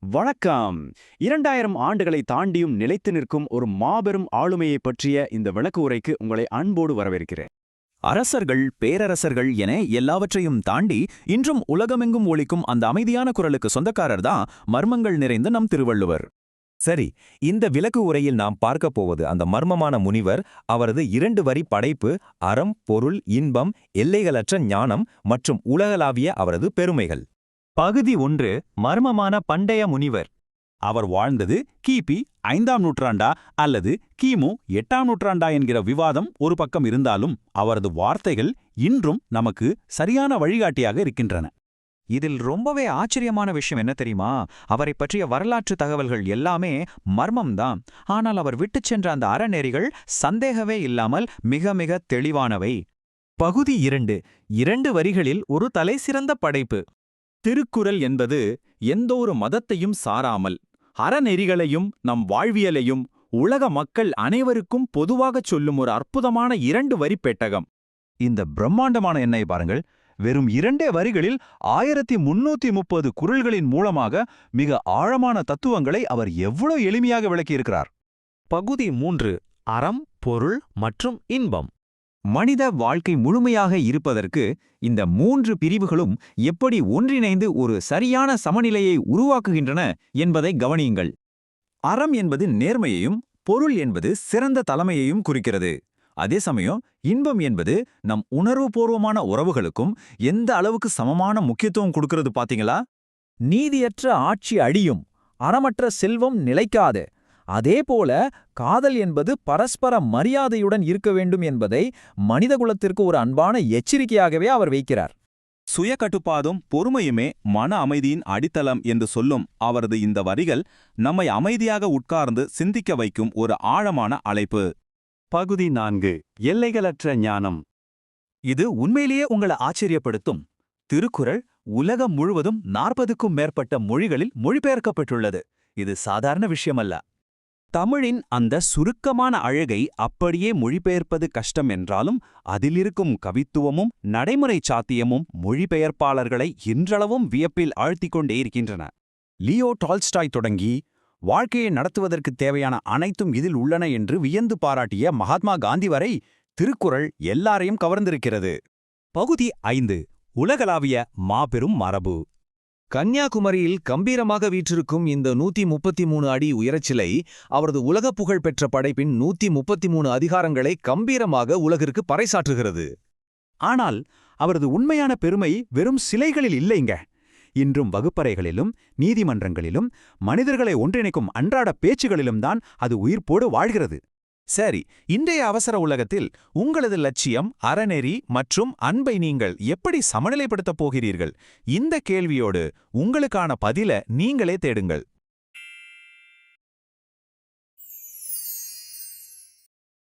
வணக்கம். 2000 ஆண்டுகளை தாண்டியும் நிலைத்து நிற்கும் ஒரு மாபெரும் ஆளுமையை பற்றிய இந்த விளக்கு உரைக்கு உங்களை அன்போடு வரவேற்கிறேன். அரசர்கள், பேரரசர்கள் என எல்லாவற்றையும் தாண்டி இன்றும் உலகமெங்கும் ஒலிக்கும் அந்த அமைதியான குரலுக்கு சொந்தக்காரர் தான் மர்மங்கள் நிறைந்த நம் திருவள்ளுவர். சரி, இந்த விளக்கு உரையில் நாம் பார்க்கப் போவது அந்த மர்மமான முனிவர், அவரது 2 வரி படைப்பு, அறம், பொருள், இன்பம், எல்லைகளற்ற ஞானம் மற்றும் உலகளாவிய அவரது பெருமைகள். பகுதி 1. மர்மமான பண்டைய முனிவர். அவர் வாழ்ந்தது கிபி 5ஆம் நூற்றாண்டா அல்லது கிமு 8ஆம் நூற்றாண்டா என்கிற விவாதம் ஒரு பக்கம் இருந்தாலும் அவரது வார்த்தைகள் இன்றும் நமக்கு சரியான வழிகாட்டியாக இருக்கின்றன. இதில் ரொம்பவே ஆச்சரியமான விஷயம் என்ன தெரியுமா? அவரை பற்றிய வரலாற்று தகவல்கள் எல்லாமே மர்மம்தான். ஆனால் அவர் விட்டுச் சென்ற அந்த அறநெறிகள் சந்தேகமே இல்லாமல் மிக மிக தெளிவானவை. பகுதி 2 வரிகளில் ஒரு தலைசிறந்த படைப்பு. திருக்குறள் என்பது எந்தொரு மதத்தையும் சாராமல் அறநெறிகளையும் நம் வாழ்வியலையும் உலக மக்கள் அனைவருக்கும் பொதுவாகச் சொல்லும் ஒரு அற்புதமான 2 வரி பெட்டகம். இந்த பிரம்மாண்டமான எண்ணை பாருங்கள். வெறும் 2 வரிகளில் 1330 குறள்களின் மூலமாக மிக ஆழமான தத்துவங்களை அவர் எவ்வளவு எளிமையாக விளக்கியிருக்கிறார். பகுதி 3. அறம், பொருள் மற்றும் இன்பம். மனித வாழ்க்கை முழுமையாக இருப்பதற்கு இந்த 3 பிரிவுகளும் எப்படி ஒன்றிணைந்து ஒரு சரியான சமநிலையை உருவாக்குகின்றன என்பதை கவனியுங்கள். அறம் என்பது நேர்மையையும், பொருள் என்பது சிறந்த தலைமையையும் குறிக்கிறது. அதே சமயம் இன்பம் என்பது நம் உணர்வுபூர்வமான உறவுகளுக்கும் எந்த அளவுக்கு சமமான முக்கியத்துவம் கொடுக்கிறது பாத்தீங்களா? நீதியற்ற ஆட்சி அழியும், அறமற்ற செல்வம் நிலைக்காது. அதேபோல காதல் என்பது பரஸ்பர மரியாதையுடன் இருக்க வேண்டும் என்பதை மனிதகுலத்திற்கு ஒரு அன்பான எச்சரிக்கையாகவே அவர் வைக்கிறார். சுயகட்டுப்பாடும் பொறுமையுமே மன அமைதியின் அடித்தளம் என்று சொல்லும் அவரது இந்த வரிகள் நம்மை அமைதியாக உட்கார்ந்து சிந்திக்க வைக்கும் ஒரு ஆழமான அழைப்பு. பகுதி 4. எல்லைகளற்ற ஞானம். இது உண்மையிலேயே உங்களை ஆச்சரியப்படுத்தும். திருக்குறள் உலகம் முழுவதும் 40க்கும் மேற்பட்ட மொழிகளில் மொழிபெயர்க்கப்பட்டுள்ளது. இது சாதாரண விஷயமல்ல. தமிழின் அந்த சுருக்கமான அழகை அப்படியே மொழிபெயர்ப்பது கஷ்டம் என்றாலும் அதிலிருக்கும் கவித்துவமும் நடைமுறை சாத்தியமும் மொழிபெயர்ப்பாளர்களை இன்றளவும் வியப்பில் ஆழ்த்திக் கொண்டே இருக்கின்றன. லியோ டால்ஸ்டாய் தொடங்கி வாழ்க்கையை நடத்துவதற்கு தேவையான அனைத்தும் இதில் உள்ளன என்று வியந்து பாராட்டிய மகாத்மா காந்தி வரை திருக்குறள் எல்லாரையும் கவர்ந்திருக்கிறது. பகுதி 5. உலகளாவிய மாபெரும் மரபு. கன்னியாகுமரியில் கம்பீரமாக வீற்றிருக்கும் இந்த 133 அடி உயரச்சிலை அவரது உலகப் புகழ் பெற்ற படைப்பின் 133 அதிகாரங்களை கம்பீரமாக உலகிற்கு பறைசாற்றுகிறது. ஆனால் அவரது உண்மையான பெருமை வெறும் சிலைகளில் இல்லைங்க. இன்றும் வகுப்பறைகளிலும் நீதிமன்றங்களிலும் மனிதர்களை ஒன்றிணைக்கும் அன்றாட பேச்சுகளிலும் தான் அது உயிர்ப்போடு வாழ்கிறது. சரி, இன்றைய அவசர உலகத்தில் உங்களது லட்சியம், அறநெறி மற்றும் அன்பை நீங்கள் எப்படி சமநிலைப்படுத்தப் போகிறீர்கள்? இந்த கேள்வியோடு உங்களுக்கான பதிலை நீங்களே தேடுங்கள்.